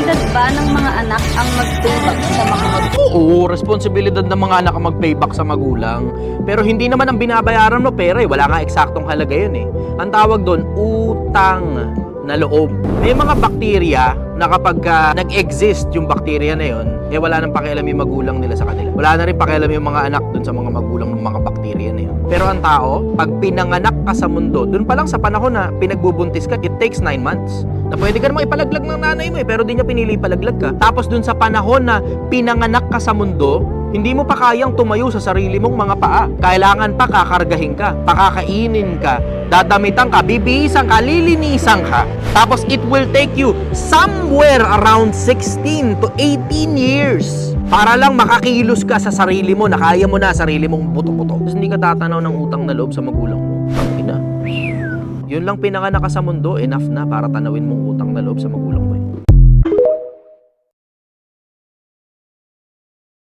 Responsibilidad ba ng mga anak ang mag-payback sa mga magulang? Oo, responsibilidad ng mga anak ang mag-payback sa magulang. Pero hindi naman ang binabayaran mo pera eh. Wala nga eksaktong halaga yun eh. Ang tawag doon, utang na loob. May mga bakterya na kapag nag-exist yung bakterya na yun, eh wala nang pakialam yung magulang nila sa kanila. Wala na rin pakialam yung mga anak dun sa mga magulang ng mga bakterya na yun. Pero ang tao, pag pinanganak ka sa mundo, dun pa lang sa panahon na pinagbubuntis ka, it takes 9 months. Na pwede ka namang ipalaglag ng nanay mo eh, pero di niya pinili ipalaglag ka. Tapos dun sa panahon na pinanganak ka sa mundo, hindi mo pa kayang tumayo sa sarili mong mga paa. Kailangan pa kakargahin ka, pakakainin ka, dadamitan ka, bibihisan ka, lilinisan ka. Tapos it will take you somewhere around 16 to 18 years para lang makakilos ka sa sarili mo, na kaya mo na sarili mong buto-buto. Tapos hindi ka tatanaw ng utang na loob sa magulang mo. Tangina. Yun lang pinanganak ka sa mundo, enough na para tanawin mong utang na loob sa magulang mo.